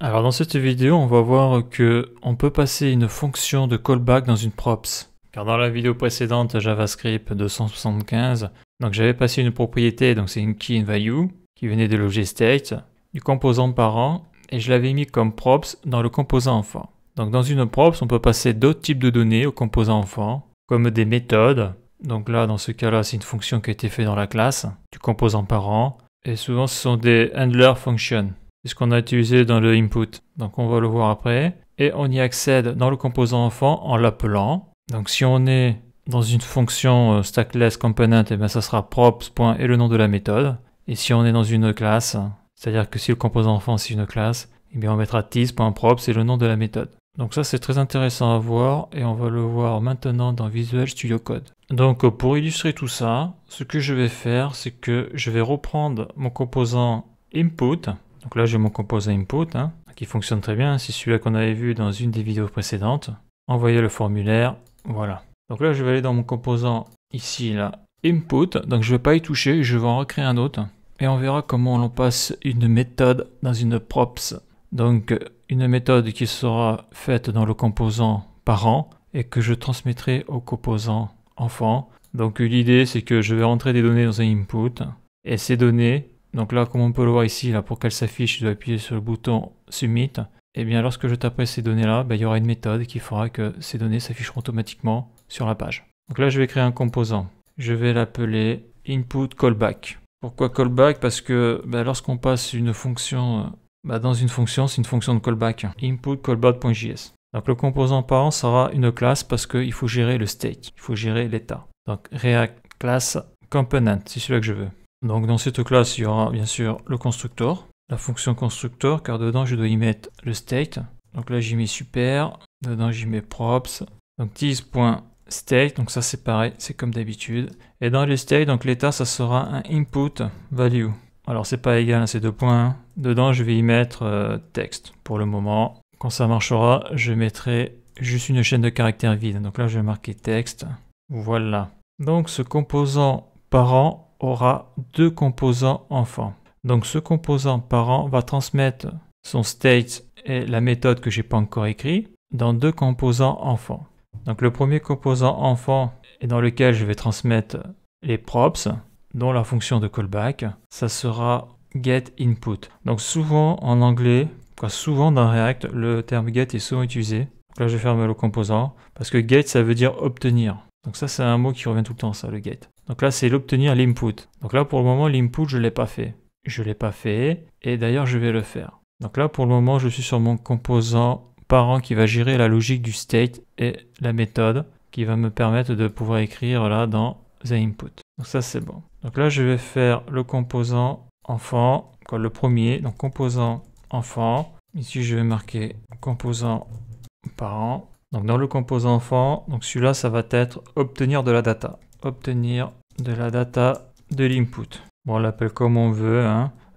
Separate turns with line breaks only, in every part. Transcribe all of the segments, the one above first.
Alors dans cette vidéo, on va voir que on peut passer une fonction de callback dans une props. Car dans la vidéo précédente JavaScript 275, donc j'avais passé une propriété, donc c'est une key in value, qui venait de l'objet state, du composant parent, et je l'avais mis comme props dans le composant enfant. Donc dans une props, on peut passer d'autres types de données au composant enfant, comme des méthodes. Donc là, dans ce cas-là, c'est une fonction qui a été faite dans la classe du composant parent. Et souvent, ce sont des handler functions. C'est ce qu'on a utilisé dans le input. Donc on va le voir après. Et on y accède dans le composant enfant en l'appelant. Donc si on est dans une fonction stackless component, et bien ça sera props. Et le nom de la méthode. Et si on est dans une classe, c'est-à-dire que si le composant enfant c'est une classe, et bien on mettra tease.props et le nom de la méthode. Donc ça c'est très intéressant à voir et on va le voir maintenant dans Visual Studio Code. Donc pour illustrer tout ça, ce que je vais faire c'est que je vais reprendre mon composant input. Donc là j'ai mon composant input qui fonctionne très bien, c'est celui-là qu'on avait vu dans une des vidéos précédentes. Envoyer le formulaire, voilà. Donc là je vais aller dans mon composant ici là, input, donc je ne vais pas y toucher, je vais en recréer un autre. Et on verra comment on passe une méthode dans une props. Donc une méthode qui sera faite dans le composant parent et que je transmettrai au composant enfant. Donc l'idée c'est que je vais rentrer des données dans un input et ces données, donc là comme on peut le voir ici, là, pour qu'elles s'affichent, je dois appuyer sur le bouton submit. Et bien lorsque je taperai ces données là, il y aura une méthode qui fera que ces données s'afficheront automatiquement sur la page. Donc là je vais créer un composant. Je vais l'appeler input callback. Pourquoi callback? Parce que lorsqu'on passe une fonction dans une fonction, c'est une fonction de callback. Input callback.js. Donc le composant parent sera une classe parce qu'il faut gérer le state, il faut gérer l'état. Donc React class component, c'est celui-là que je veux. Donc dans cette classe, il y aura bien sûr le constructor, la fonction constructor, car dedans je dois y mettre le state. Donc là j'y mets super, dedans j'y mets props. Donc tease.state, donc ça c'est pareil, c'est comme d'habitude. Et dans le state, donc l'état, ça sera un input value. Alors c'est pas égal à ces deux points. Dedans je vais y mettre texte pour le moment. Quand ça marchera, je mettrai juste une chaîne de caractères vide. Donc là je vais marquer texte. Voilà. Donc ce composant parent aura deux composants enfants. Donc ce composant parent va transmettre son state et la méthode que j'ai pas encore écrit dans deux composants enfants. Donc le premier composant enfant est dans lequel je vais transmettre les props, dont la fonction de callback, ça sera getInput. Donc souvent en anglais, souvent dans React, le terme get est souvent utilisé. Donc là je ferme le composant, parce que get ça veut dire obtenir. Donc ça c'est un mot qui revient tout le temps, ça, le get. Donc là c'est l'obtenir, l'input. Donc là pour le moment l'input je ne l'ai pas fait. Je ne l'ai pas fait, et d'ailleurs je vais le faire. Donc là pour le moment je suis sur mon composant parent qui va gérer la logique du state et la méthode qui va me permettre de pouvoir écrire là dans the input. Donc ça c'est bon. Donc là je vais faire le composant enfant, le premier, donc composant enfant. Ici je vais marquer composant parent. Donc dans le composant enfant, donc celui-là ça va être obtenir de la data. Obtenir de la data de l'input. Bon, on l'appelle comme on veut.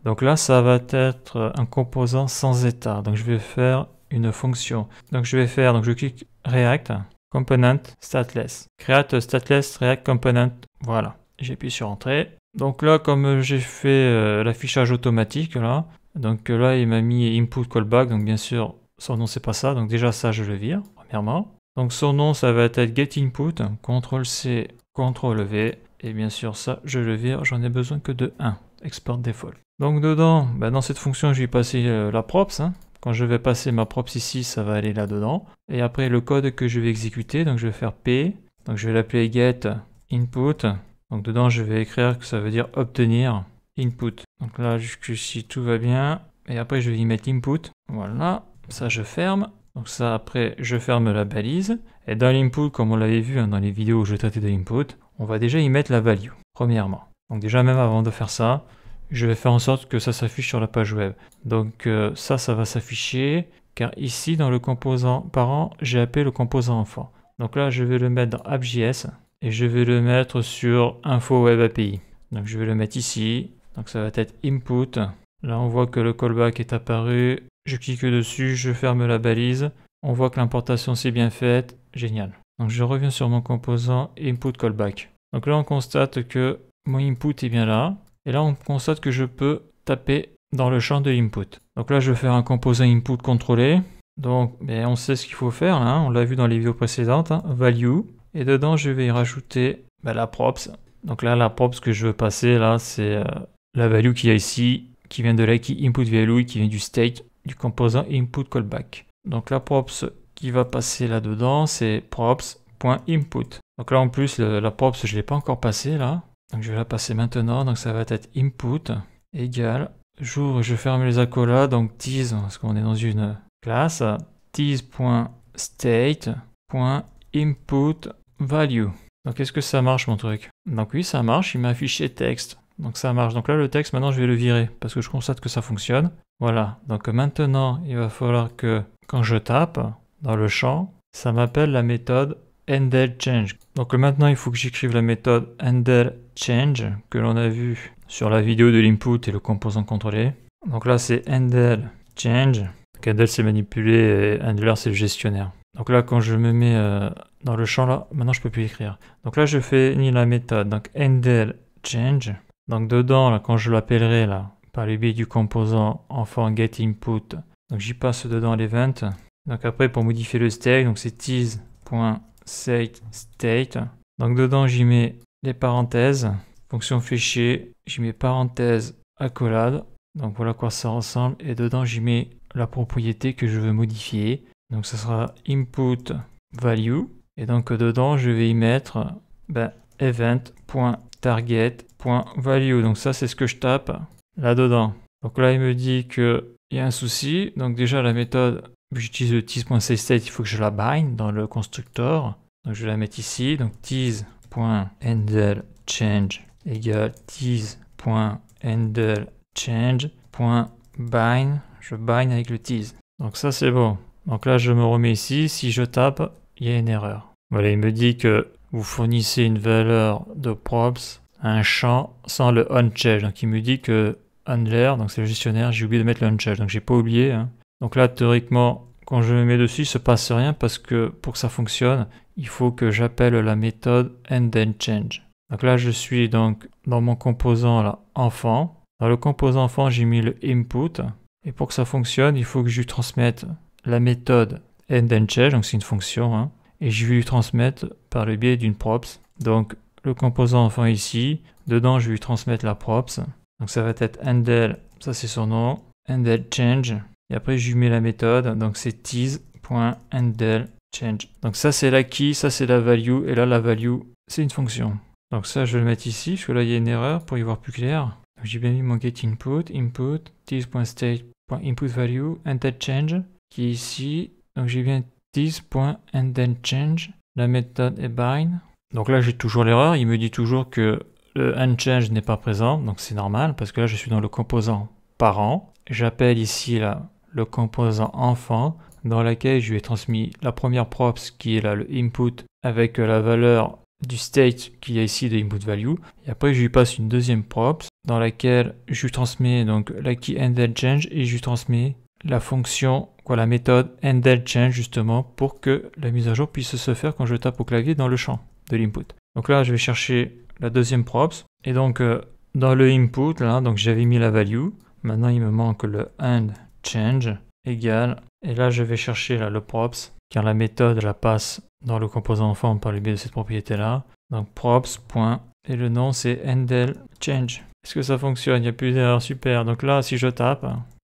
Donc là ça va être un composant sans état. Donc je vais faire une fonction. Donc je vais faire, donc je clique React, Component, Stateless. Create Stateless React Component. Voilà. J'appuie sur Entrée. Donc là, comme j'ai fait l'affichage automatique, là, donc là, il m'a mis Input Callback. Donc bien sûr, son nom, c'est pas ça. Donc déjà, ça, je le vire, premièrement. Donc son nom, ça va être GetInput, CTRL-C, CTRL-V. Et bien sûr, ça, je le vire. J'en ai besoin que de 1. Export Default. Donc dedans, dans cette fonction, je vais passer la props. Quand je vais passer ma props ici, ça va aller là-dedans. Et après, le code que je vais exécuter, donc je vais faire P. Donc je vais l'appeler GetInput. Donc dedans, je vais écrire que ça veut dire obtenir input. Donc là, jusqu'ici, tout va bien. Et après, je vais y mettre input. Voilà. Ça, je ferme. Donc ça, après, je ferme la balise. Et dans l'input, comme on l'avait vu dans les vidéos où je traitais de l'input, on va déjà y mettre la value, premièrement. Donc déjà, même avant de faire ça, je vais faire en sorte que ça s'affiche sur la page web. Donc ça va s'afficher, car ici, dans le composant parent, j'ai appelé le composant enfant. Donc là, je vais le mettre dans app.js. Et je vais le mettre sur Info Web API. Donc je vais le mettre ici. Donc ça va être Input. Là on voit que le callback est apparu. Je clique dessus, je ferme la balise. On voit que l'importation s'est bien faite. Génial. Donc je reviens sur mon composant Input Callback. Donc là on constate que mon input est bien là. Et là on constate que je peux taper dans le champ de input. Donc là, je vais faire un composant input contrôlé. Donc, on sait ce qu'il faut faire, là, hein, on l'a vu dans les vidéos précédentes, hein, value. Et dedans, je vais y rajouter la props. Donc là, la props que je veux passer, là, c'est la value qu'il y a ici, qui vient de la key input value, qui vient du state du composant input callback. Donc la props qui va passer là-dedans, c'est props.input. Donc là, en plus, la props, je ne l'ai pas encore passée, là. Donc je vais la passer maintenant, donc ça va être input égale, j'ouvre, je ferme les accolades, donc tease, parce qu'on est dans une classe, tease.state.input value. Donc est-ce que ça marche mon truc? Donc oui, ça marche, il m'a affiché texte. Donc ça marche. Donc là, le texte, maintenant, je vais le virer parce que je constate que ça fonctionne. Voilà. Donc maintenant, il va falloir que quand je tape dans le champ, ça m'appelle la méthode handleChange. Donc maintenant, il faut que j'écrive la méthode handleChange que l'on a vu sur la vidéo de l'input et le composant contrôlé. Donc là, c'est handleChange. Donc handle, c'est manipuler et handler, c'est le gestionnaire. Donc là, quand je me mets dans le champ, là, maintenant, je peux plus écrire. Donc là, je fais ni la méthode. Donc handleChange. Donc dedans, là, quand je l'appellerai là, par le biais du composant enfant getInput, donc j'y passe dedans l'event. Donc après, pour modifier le state, donc c'est tease.setState. Donc dedans, j'y mets les parenthèses, fonction fichier, j'y mets parenthèse accolade. Donc voilà à quoi ça ressemble. Et dedans, j'y mets la propriété que je veux modifier. Donc ça sera input value. Et donc dedans, je vais y mettre event.target.value. Donc ça, c'est ce que je tape là-dedans. Donc là, il me dit qu'il y a un souci. Donc déjà, la méthode, j'utilise le tease.setState, il faut que je la bind dans le constructeur. Donc je vais la mettre ici. Donc tease.handleChange égale tease.handleChange.bind. Je bind avec le tease. Donc ça, c'est bon. Donc là, je me remets ici. Si je tape, il y a une erreur. Voilà, il me dit que vous fournissez une valeur de props à un champ sans le onChange. Donc il me dit que handler, donc c'est le gestionnaire, j'ai oublié de mettre le onChange. Donc j'ai pas oublié. Hein. Donc là, théoriquement, quand je me mets dessus, il se passe rien parce que pour que ça fonctionne, il faut que j'appelle la méthode handleChange. Donc là, je suis donc dans mon composant là, enfant. Dans le composant enfant, j'ai mis le input. Et pour que ça fonctionne, il faut que je lui transmette la méthode handleChange, donc c'est une fonction, hein, et je vais lui transmettre par le biais d'une props. Donc le composant enfant ici, dedans je vais lui transmettre la props. Donc ça va être handle, ça c'est son nom, handleChange. Et après je lui mets la méthode, donc c'est tease.handleChange. Donc ça c'est la key, ça c'est la value, et là la value c'est une fonction. Donc ça je vais le mettre ici, parce que là il y a une erreur pour y voir plus clair. J'ai bien mis mon getInput, input, tease.state.inputValue, handleChange, qui est ici. Donc j'ai bien tease.handleChange, la méthode est bind. Donc là j'ai toujours l'erreur, il me dit toujours que le handChange n'est pas présent, donc c'est normal, parce que là je suis dans le composant parent. J'appelle ici là, le composant enfant, dans laquelle je lui ai transmis la première props qui est là le input avec la valeur du state qu'il y a ici de input value. Et après je lui passe une deuxième props dans laquelle je lui transmets donc la key handleChange et je lui transmets la fonction, la méthode handleChange justement pour que la mise à jour puisse se faire quand je tape au clavier dans le champ de l'input. Donc là je vais chercher la deuxième props et donc dans le input là, donc j'avais mis la value. Maintenant il me manque le handChange égale, et là je vais chercher là, le props car la méthode la passe dans le composant enfant par le biais de cette propriété là. Donc props. Et le nom c'est handleChange. Est-ce que ça fonctionne? Il n'y a plus d'erreur, super. Donc là si je tape,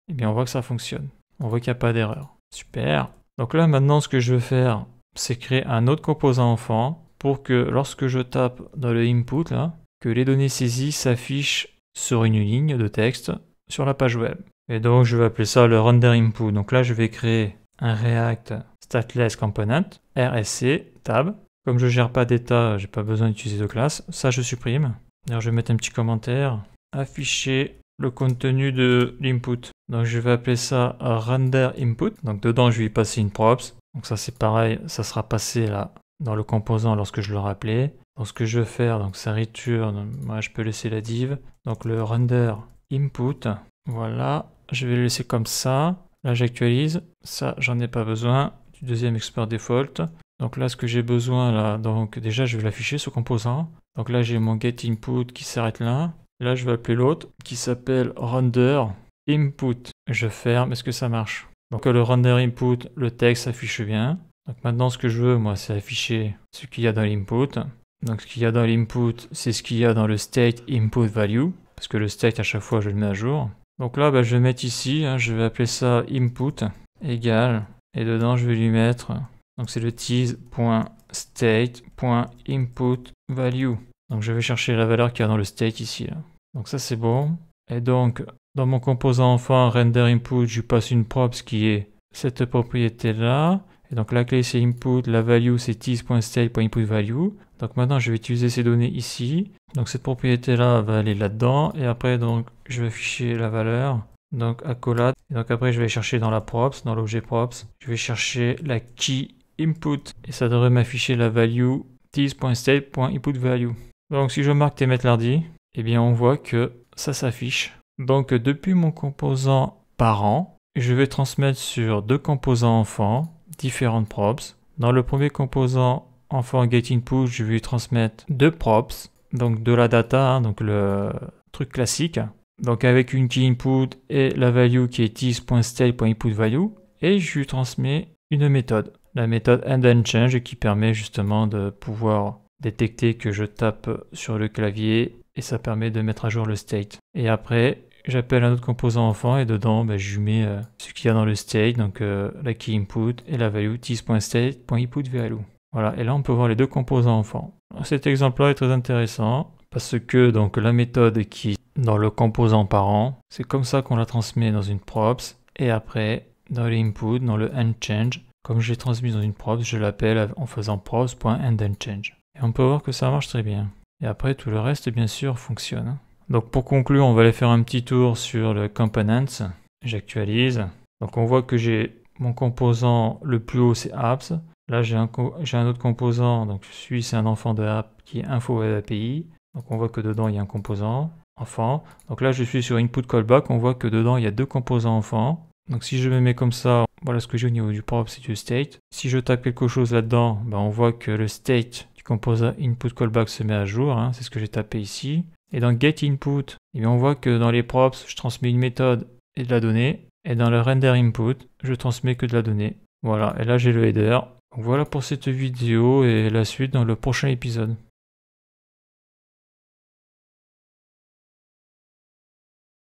eh bien on voit que ça fonctionne. On voit qu'il n'y a pas d'erreur. Super. Donc là maintenant ce que je veux faire, c'est créer un autre composant enfant pour que lorsque je tape dans le input là, que les données saisies s'affichent sur une ligne de texte sur la page web. Et donc je vais appeler ça le renderInput. Donc là je vais créer un React Stateless Component, RSC, tab. Comme je ne gère pas d'état, j'ai pas besoin d'utiliser de classe. Ça je supprime. D'ailleurs je vais mettre un petit commentaire. Afficher le contenu de l'input. Donc je vais appeler ça renderInput. Donc dedans je vais y passer une props. Donc ça c'est pareil, ça sera passé là dans le composant lorsque je le rappelais. Donc ce que je vais faire, donc ça return, moi je peux laisser la div. Donc le renderInput, voilà, je vais le laisser comme ça. Là j'actualise, ça j'en ai pas besoin du deuxième export default. Donc là ce que j'ai besoin là, donc déjà je vais l'afficher ce composant. Donc là j'ai mon getInput qui s'arrête là. Là je vais appeler l'autre qui s'appelle render. input, je ferme, est-ce que ça marche? Donc le render input, le texte s'affiche bien. Donc maintenant ce que je veux, moi, c'est afficher ce qu'il y a dans l'input. Donc ce qu'il y a dans l'input, c'est ce qu'il y a dans le state input value, parce que le state à chaque fois je le mets à jour. Donc là, je vais mettre ici, je vais appeler ça input égal, et dedans je vais lui mettre, donc c'est le tease.state.input value. Donc je vais chercher la valeur qu'il y a dans le state ici. Là. Donc ça c'est bon. Et donc dans mon composant enfant render input, je lui passe une props qui est cette propriété là. Et donc la clé c'est input, la value c'est tease.state.inputValue. Donc maintenant je vais utiliser ces données ici. Donc cette propriété là va aller là-dedans. Et après donc je vais afficher la valeur. Donc accolade. Et donc après je vais chercher dans la props, dans l'objet props. Je vais chercher la key input. Et ça devrait m'afficher la value tease.state.inputValue. Donc si je marque tmetlardi, eh bien on voit que ça s'affiche. Donc depuis mon composant parent, je vais transmettre sur deux composants enfants différentes props. Dans le premier composant enfant getInput, je vais lui transmettre deux props, donc de la data, donc le truc classique. Donc avec une key input et la value qui est tease.state.inputValue, et je lui transmets une méthode, la méthode endChange qui permet justement de pouvoir détecter que je tape sur le clavier et ça permet de mettre à jour le state. Et après, j'appelle un autre composant enfant et dedans, je lui mets ce qu'il y a dans le state, donc la key input et la value tease.state.inputValue. Voilà, et là on peut voir les deux composants enfants. Cet exemple-là est très intéressant parce que donc la méthode qui est dans le composant parent, c'est comme ça qu'on la transmet dans une props et après dans l'input, dans le endChange, comme je l'ai transmis dans une props, je l'appelle en faisant props.endChange. Et on peut voir que ça marche très bien. Et après tout le reste bien sûr fonctionne. Donc pour conclure, on va aller faire un petit tour sur le components. J'actualise. Donc on voit que j'ai mon composant le plus haut, c'est apps. Là j'ai un autre composant, donc celui c'est un enfant de app qui est info web API. Donc on voit que dedans il y a un composant enfant. Donc là je suis sur input callback, on voit que dedans il y a deux composants enfants. Donc si je me mets comme ça, voilà ce que j'ai au niveau du props et du state. Si je tape quelque chose là-dedans, on voit que le state du composant input callback se met à jour. C'est ce que j'ai tapé ici. Et dans getInput, on voit que dans les props, je transmets une méthode et de la donnée. Et dans le render input, je transmets que de la donnée. Voilà, et là j'ai le header. Donc voilà pour cette vidéo et la suite dans le prochain épisode.